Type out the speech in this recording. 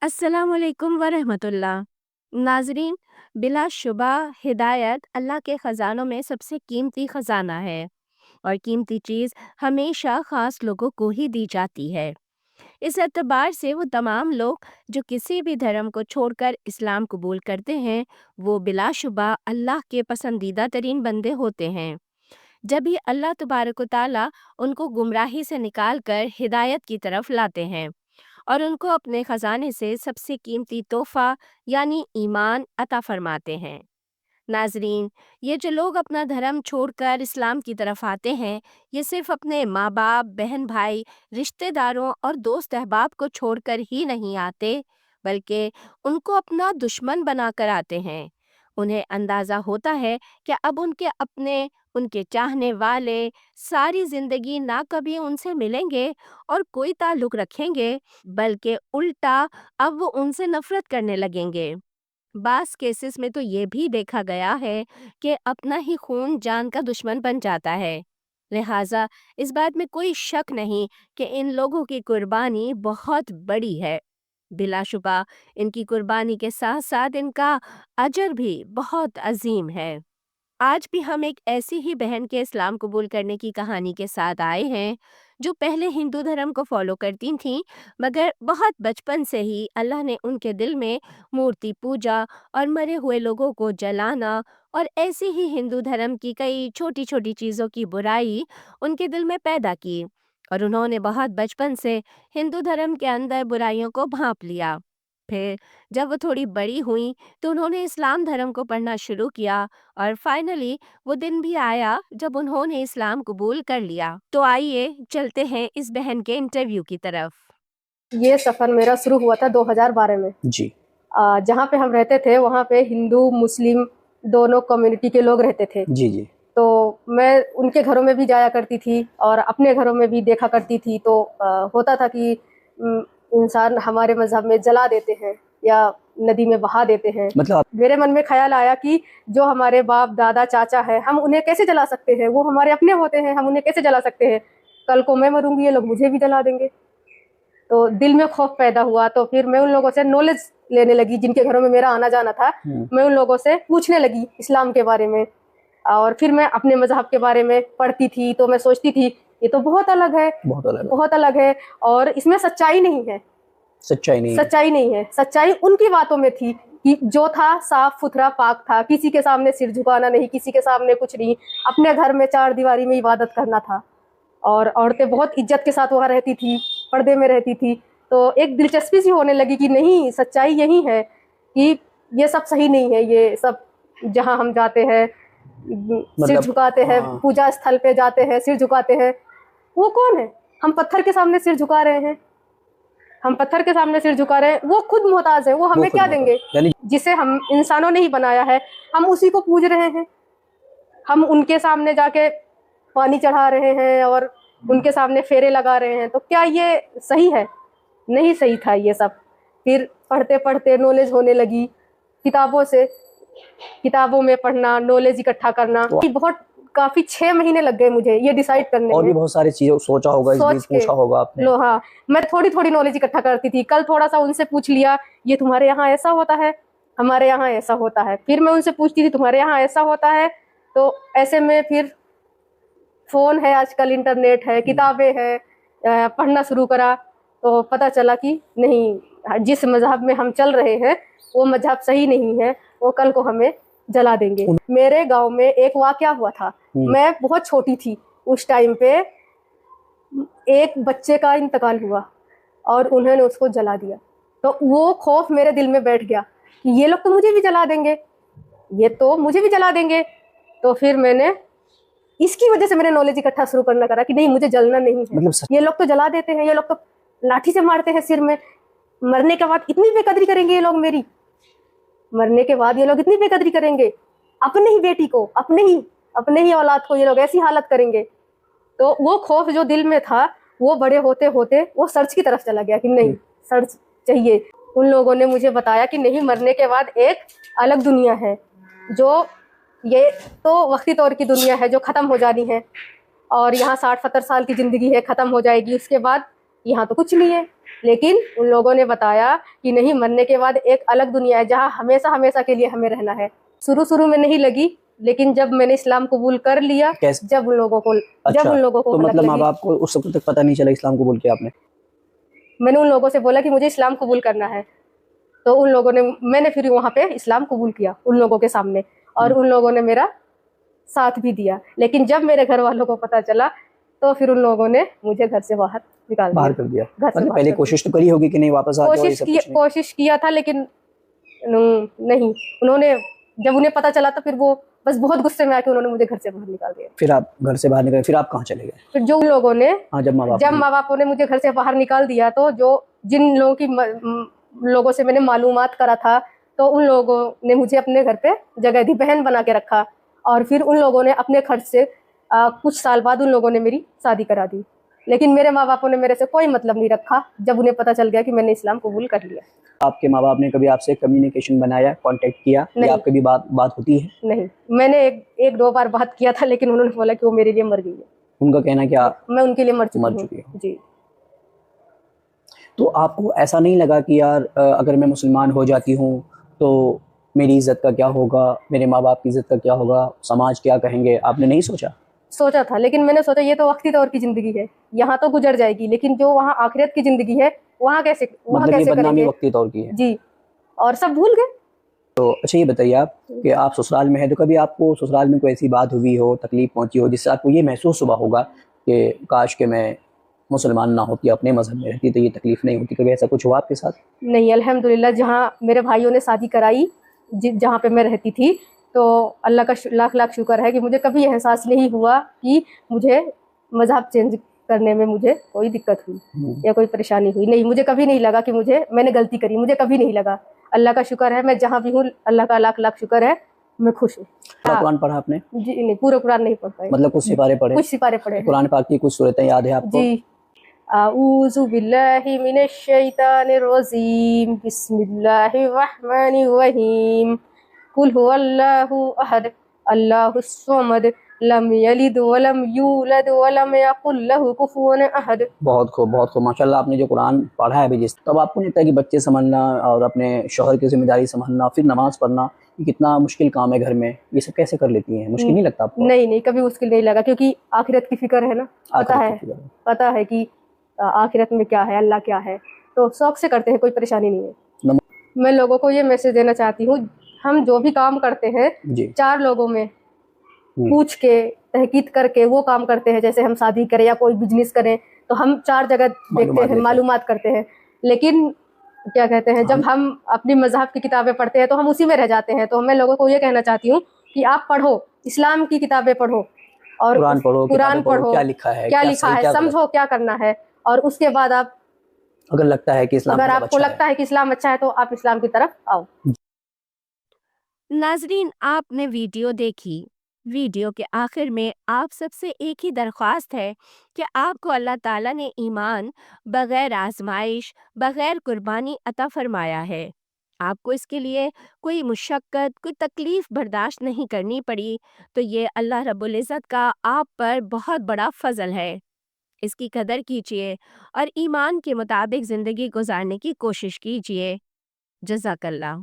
अस्सलाम वालेकुम वरहमतुल्लाह। नाज़रीन, बिलाशुबा हिदायत अल्लाह के ख़ज़ानों में सबसे कीमती ख़ज़ाना है और कीमती चीज़ हमेशा ख़ास लोगों को ही दी जाती है। इस एतबार से वो तमाम लोग जो किसी भी धर्म को छोड़कर इस्लाम कबूल करते हैं, वो बिलाशुबा अल्लाह के पसंदीदा तरीन बंदे होते हैं। जब भी अल्लाह तबारक व तआला उनको गुमराही से निकाल कर हिदायत की तरफ लाते हैं और उनको अपने ख़जाने से सबसे कीमती तोहफ़ा यानी ईमान अता फ़रमाते हैं। नाज़रीन, ये जो लोग अपना धर्म छोड़कर इस्लाम की तरफ आते हैं, ये सिर्फ़ अपने माँ-बाप, बहन-भाई, रिश्तेदारों और दोस्त अहबाब को छोड़कर ही नहीं आते, बल्कि उनको अपना दुश्मन बनाकर आते हैं। उन्हें अंदाज़ा होता है कि अब उनके अपने, उनके चाहने वाले सारी ज़िंदगी ना कभी उनसे मिलेंगे और कोई ताल्लुक़ रखेंगे, बल्कि उल्टा अब वो उनसे नफ़रत करने लगेंगे। बास केसेस में तो ये भी देखा गया है कि अपना ही खून जान का दुश्मन बन जाता है। लिहाजा इस बात में कोई शक नहीं कि इन लोगों की कुर्बानी बहुत बड़ी है। बिलाशुबा इनकी कुर्बानी के साथ साथ इनका अजर भी बहुत अजीम है। आज भी हम एक ऐसी ही बहन के इस्लाम कबूल करने की कहानी के साथ आए हैं, जो पहले हिंदू धर्म को फॉलो करती थीं, मगर बहुत बचपन से ही अल्लाह ने उनके दिल में मूर्ति पूजा और मरे हुए लोगों को जलाना और ऐसी ही हिंदू धर्म की कई छोटी छोटी चीज़ों की बुराई उनके दिल में पैदा की और उन्होंने बहुत बचपन से हिंदू धर्म के अंदर बुराइयों को भांप लिया। फिर जब वो थोड़ी बड़ी हुई तो उन्होंने इस्लाम धर्म को पढ़ना शुरू किया और फाइनली वो दिन भी आया जब उन्होंने इस्लाम कबूल कर लिया। तो आइए चलते हैं इस बहन के इंटरव्यू की तरफ। ये सफ़र मेरा शुरू हुआ था 2012 में जी। जहाँ पे हम रहते थे वहाँ पे हिंदू मुस्लिम दोनों कम्युनिटी के लोग रहते थे। जी जी। तो मैं उनके घरों में भी जाया करती थी और अपने घरों में भी देखा करती थी। तो होता था कि इंसान हमारे मज़हब में जला देते हैं या नदी में बहा देते हैं। मतलब मेरे मन में ख्याल आया कि जो हमारे बाप दादा चाचा है हम उन्हें कैसे जला सकते हैं, वो हमारे अपने होते हैं, हम उन्हें कैसे जला सकते हैं। कल को मैं मरूंगी ये लोग मुझे भी जला देंगे। तो दिल में खौफ पैदा हुआ। तो फिर मैं उन लोगों से नॉलेज लेने लगी, जिनके घरों में मेरा आना जाना था। मैं उन लोगों से पूछने लगी इस्लाम के बारे में और फिर मैं अपने मज़हब के बारे में पढ़ती थी। तो मैं सोचती थी ये तो बहुत अलग है, बहुत अलग है और इसमें सच्चाई नहीं है। सच्चाई नहीं है। सच्चाई उनकी बातों में थी कि जो था साफ सुथरा पाक था, किसी के सामने सिर झुकाना नहीं, किसी के सामने कुछ नहीं, अपने घर में चार दीवारी में इबादत करना था। और औरतें बहुत इज्जत के साथ वहाँ रहती थी, पर्दे में रहती थी। तो एक दिलचस्पी सी होने लगी कि नहीं, सच्चाई यही है कि ये सब सही नहीं है। ये सब जहाँ हम जाते हैं सिर झुकाते हैं, पूजा स्थल पे जाते हैं सिर झुकाते हैं, वो कौन है? हम पत्थर के सामने सिर झुका रहे हैं, हम पत्थर के सामने सिर झुका रहे हैं। वो खुद मोहताज है, वो हमें क्या देंगे? जिसे हम इंसानों ने ही बनाया है, हम उसी को पूज रहे हैं। हम उनके सामने जाके पानी चढ़ा रहे हैं और उनके सामने फेरे लगा रहे हैं। तो क्या ये सही है? नहीं सही था ये सब। फिर पढ़ते पढ़ते नॉलेज होने लगी, किताबों से, किताबों में पढ़ना, नॉलेज इकट्ठा करना। बहुत काफ़ी 6 महीने लग गए मुझे ये डिसाइड करने में। और भी बहुत सारी चीज़ें सोचा होगा, इस बीच पूछा होगा आपने। हाँ, मैं थोड़ी थोड़ी नॉलेज इकट्ठा करती थी। कल थोड़ा सा उनसे पूछ लिया, ये तुम्हारे यहाँ ऐसा होता है, हमारे यहाँ ऐसा होता है। फिर मैं उनसे पूछती थी तुम्हारे यहाँ ऐसा होता है। तो ऐसे में फिर फ़ोन है आजकल, इंटरनेट है, किताबें हैं, पढ़ना शुरू करा तो पता चला कि नहीं, जिस मज़हब में हम चल रहे हैं वो मज़हब सही नहीं है, वो कल को हमें जला देंगे। मेरे गांव में एक वाक़या हुआ था, मैं बहुत छोटी थी उस टाइम पे। एक बच्चे का इंतकाल हुआ और उन्होंने उसको जला दिया। तो वो खौफ मेरे दिल में बैठ गया कि ये लोग तो मुझे भी जला देंगे, ये तो मुझे भी जला देंगे। तो फिर मैंने इसकी वजह से मैंने नॉलेज इकट्ठा शुरू करना करा कि नहीं, मुझे जलना नहीं है। मतलब ये लोग तो जला देते हैं, ये लोग तो लाठी से मारते हैं सिर में, मरने के बाद इतनी बेकदरी करेंगे ये लोग मेरी, मरने के बाद ये लोग इतनी बेकदरी करेंगे, अपने ही बेटी को, अपने ही औलाद को ये लोग ऐसी हालत करेंगे। तो वो खौफ जो दिल में था वो बड़े होते होते वो सर्च की तरफ चला गया कि नहीं, सर्च चाहिए। उन लोगों ने मुझे बताया कि नहीं, मरने के बाद एक अलग दुनिया है, जो ये तो वक्ती तौर की दुनिया है जो ख़त्म हो जानी है, और यहाँ 60-70 साल की ज़िंदगी है, ख़त्म हो जाएगी, उसके बाद यहाँ तो कुछ नहीं है। لیکن ان لوگوں نے بتایا کہ نہیں، مرنے کے بعد ایک الگ دنیا ہے جہاں ہمیشہ ہمیشہ کے لیے ہمیں رہنا ہے۔ شروع میں نہیں لگی، لیکن جب میں نے اسلام قبول کر لیا، جب ان لوگوں کو تو مطلب ماں باپ کو اس وقت تک پتہ نہیں چلا اسلام قبول کیا آپ نے؟ میں نے ان لوگوں سے بولا کہ مجھے اسلام قبول کرنا ہے، تو ان لوگوں نے، میں نے پھر وہاں پہ اسلام قبول کیا ان لوگوں کے سامنے، اور ان لوگوں نے میرا ساتھ بھی دیا۔ لیکن جب میرے گھر والوں کو پتہ چلا تو پھر ان لوگوں نے مجھے گھر سے باہر نکال باہر کر دیا۔ مطلب پہلے کوشش تو کری ہوگی کہ نہیں واپس آ جاؤ، کوشش کیا تھا، لیکن نہیں، انہوں نے، جب انہیں پتہ چلا تو پھر وہ بس بہت غصے میں آ کے انہوں نے مجھے گھر سے باہر نکال دیا۔ پھر آپ گھر سے باہر نکلے، پھر آپ کہاں چلے گئے؟ پھر جو ان لوگوں نے، جب ماں باپوں نے مجھے گھر سے باہر نکال دیا، تو جن لوگوں سے میں نے معلومات کرا تھا، تو ان لوگوں نے مجھے اپنے گھر پہ جگہ دی، بہن بنا کے رکھا، اور پھر ان لوگوں نے اپنے خرچ سے کچھ سال بعد ان لوگوں نے میری شادی کرا دی۔ لیکن میرے ماں باپوں نے میرے سے کوئی مطلب نہیں رکھا جب انہیں پتہ چل گیا کہ میں نے اسلام قبول کر لیا۔ آپ کے ماں باپ نے کبھی آپ سے کمیونیکیشن بنایا، کانٹیکٹ کیا، یا آپ کبھی بات ہوتی ہے؟ نہیں، میں نے ایک دو بار بات کیا تھا، لیکن انہوں نے بولا کہ وہ میرے لیے مر گئی ہے۔ ان کا کہنا کیا؟ میں ان کے لیے مر چکی ہوں۔ جی۔ تو آپ کو ایسا نہیں لگا کہ یار اگر میں مسلمان ہو جاتی ہوں تو میری عزت کا کیا ہوگا، میرے ماں باپ کی عزت کا کیا ہوگا، سماج کیا کہیں گے؟ آپ نے نہیں سوچا تھا، لیکن میں نے سوچا یہ تو وقتی طور کی زندگی ہے، یہاں تو گزر جائے گی، لیکن جو وہاں آخرت کی زندگی ہے وہاں کیسے کریں گے؟ وقتی طور کی ہے جی، اور سب بھول گئے۔ تو اچھا یہ بتائیے آپ کہ آپ سسرال میں ہیں، تو کبھی آپ کو سسرال میں کوئی ایسی بات ہوئی ہو، تکلیف پہنچی ہو، جس سے آپ کو یہ محسوس ہوا ہوگا کہ کاش کہ میں مسلمان نہ ہوتی، اپنے مذہب میں رہتی تو یہ تکلیف نہیں ہوتی؟ کبھی ایسا کچھ ہوا آپ کے ساتھ؟ نہیں، الحمدللہ، جہاں میرے بھائیوں نے شادی کرائی، جہاں پہ میں رہتی تھی، تو اللہ کا لاکھ لاکھ شکر ہے کہ مجھے کبھی احساس نہیں ہوا کہ مجھے مذہب چینج کرنے میں مجھے کوئی دقت ہوئی یا کوئی پریشانی ہوئی۔ نہیں، مجھے کبھی نہیں لگا کہ میں نے غلطی کری، مجھے کبھی نہیں لگا۔ اللہ کا شکر ہے، میں جہاں بھی ہوں اللہ کا لاکھ لاکھ شکر ہے، میں خوش ہوں۔ قرآن پڑھا آپ نے؟ جی نہیں، پورا قرآن نہیں پڑھ پائی، مطلب کچھ سپارے پڑھے؟ کچھ سپارے پڑھے۔ قرآن پاک کی کچھ صورتیں یاد ہیں آپ کو؟ جی، اعوذ باللہ من الشیطان الرجیم، بسم اللہ الرحمن الرحیم، قل هو اللہ احد اللہ الصمد لم یلد ولم یولد ولم یکن لہ کفوا احد۔ بہت خوب، بہت خوب، ماشاءاللہ آپ نے جو قرآن پڑھا ہے ابھی، جس تب آپ کو نہیں لگتا کہ بچے سنبھالنا اور اپنے شوہر کی ذمہ داری سنبھالنا، پھر نماز پڑھنا، یہ کتنا مشکل کام ہے گھر میں، یہ سب کیسے کر لیتی ہیں؟ مشکل نہیں لگتا آپ کو؟ نہیں، کبھی مشکل نہیں لگا، کیونکہ آخرت کی فکر ہے نا، پتہ ہے کہ آخرت میں کیا ہے، اللہ کیا ہے، تو شوق سے کرتے ہیں، کوئی پریشانی نہیں ہے۔ میں لوگوں کو یہ میسج دینا چاہتی ہوں، ہم جو بھی کام کرتے ہیں چار لوگوں میں پوچھ کے، تحقیق کر کے وہ کام کرتے ہیں۔ جیسے ہم شادی کریں یا کوئی بزنس کریں تو ہم چار جگہ دیکھتے ہیں، معلومات کرتے ہیں، لیکن کیا کہتے ہیں، جب ہم اپنی مذہب کی کتابیں پڑھتے ہیں تو ہم اسی میں رہ جاتے ہیں۔ تو میں لوگوں کو یہ کہنا چاہتی ہوں کہ آپ پڑھو، اسلام کی کتابیں پڑھو، اور قرآن پڑھو، کیا لکھا ہے، سمجھو کیا کرنا ہے، اور اس کے بعد آپ اگر آپ کو لگتا ہے کہ اسلام اچھا ہے تو آپ اسلام کی طرف آؤ۔ ناظرین، آپ نے ویڈیو دیکھی۔ ویڈیو کے آخر میں آپ سب سے ایک ہی درخواست ہے کہ آپ کو اللہ تعالیٰ نے ایمان بغیر آزمائش، بغیر قربانی عطا فرمایا ہے۔ آپ کو اس کے لیے کوئی مشقت، کوئی تکلیف برداشت نہیں کرنی پڑی، تو یہ اللہ رب العزت کا آپ پر بہت بڑا فضل ہے۔ اس کی قدر کیجیے اور ایمان کے مطابق زندگی گزارنے کی کوشش کیجیے۔ جزاک اللہ۔